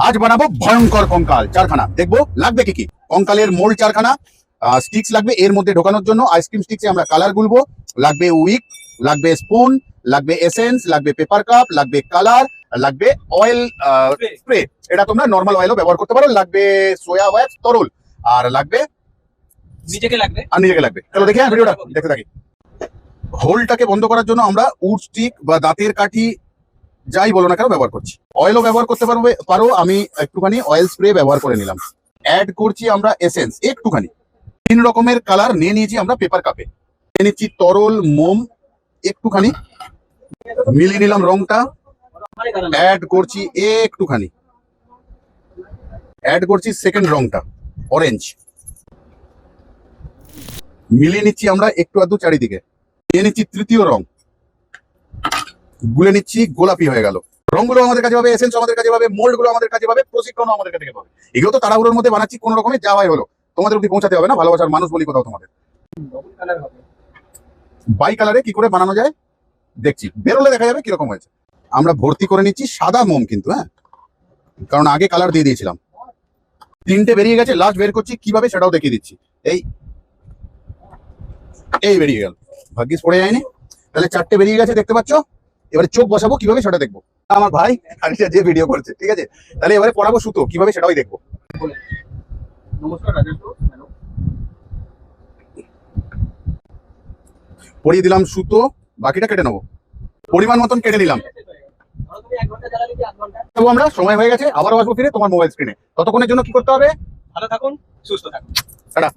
আজ বানাবো ভয়ঙ্কর কঙ্কাল চারখানা। দেখবো লাগবে কি কি। কঙ্কালের মোল্ড চারখানা, স্টিক্স লাগবে এর মধ্যে ঢোকানোর জন্য, আইসক্রিম স্টিক্সে আমরা কালার গুলবো, লাগবে উইক, লাগবে স্পুন, লাগবে এসেন্স, লাগবে পেপার কাপ, লাগবে কালার, লাগবে অয়েল স্প্রে, এটা তোমরা নর্মাল অয়েলও ব্যবহার করতে পারো, লাগবে সোয়া ওয়্যাক্স তরল, আর লাগবে নিজেকে লাগবে। চলো দেখে ভিডিওটা দেখতে থাকি। হোলটাকে বন্ধ করার জন্য আমরা উড স্টিক বা দাঁতের কাঠি যাই বলো না কেন ব্যবহার করছি। অয়েলও ব্যবহার করতে পারো, আমি একটুখানি অয়েল স্প্রে ব্যবহার করে নিলাম। অ্যাড করছি আমরা এসেন্স একটুখানি। 3 রকমের কালার নিয়ে নিয়েছি আমরা পেপার কাপে। নিয়ে নিচ্ছি তরল মোম একটুখানি, মিলিয়ে নিলাম রংটা। অ্যাড করছি একটুখানি, অ্যাড করছি সেকেন্ড রংটা অরেঞ্জ, মিলিয়ে নিচ্ছি আমরা একটু আধটু চারিদিকে। নিয়ে নিচ্ছি তৃতীয় রং, গুলে নিচ্ছি, গোলাপি হয়ে গেল। রংগুলো আমাদের কাছে পাবে, এসেন্স আমাদের কাছে পাবে, মোল্ড গুলো আমাদের কাছে পাবে, প্রশিক্ষণও আমাদের কাছে পাবে। এগুলো তো তাড়াহুড়োর মধ্যে বানাচ্ছি, কোন রকমের যা হয় হলো, তোমাদের অব্দি পৌঁছাতে হবে না, ভালোবাসার মানুষ বলি কোথাও তোমাদের। বাই কালারে কি করে বানানো যায় দেখছি, বেরোলে দেখা যাবে কিরকম হয়েছে। আমরা ভর্তি করে নিচ্ছি সাদা মোম কিন্তু, হ্যাঁ, কারণ আগে কালার দিয়ে দিয়েছিলাম। 3টে বেরিয়ে গেছে, লাস্ট বের করছি কিভাবে সেটাও দেখিয়ে দিচ্ছি। এই বেরিয়ে গেল, ভাগ্যিস পড়ে যায়নি। তাহলে 4টে বেরিয়ে গেছে দেখতে পাচ্ছ। এবারে চোখ বসাবো কিভাবে সেটা দেখবো। আমার ভাই আরিশা যে ভিডিও করছে, ঠিক আছে, তাহলে এবারে পড়াবো সুতো কিভাবে সেটাই দেখবো। পরিয়ে দিলাম সুতো, বাকিটা কেটে নেবো, পরিমাণ মতন কেটে নিলাম। আমরা সময় হয়ে গেছে, আবারও আসবো ফিরে তোমার মোবাইল স্ক্রিনে। ততক্ষণের জন্য কি করতে হবে? ভালো থাকুন, সুস্থ থাকুন। টাটা।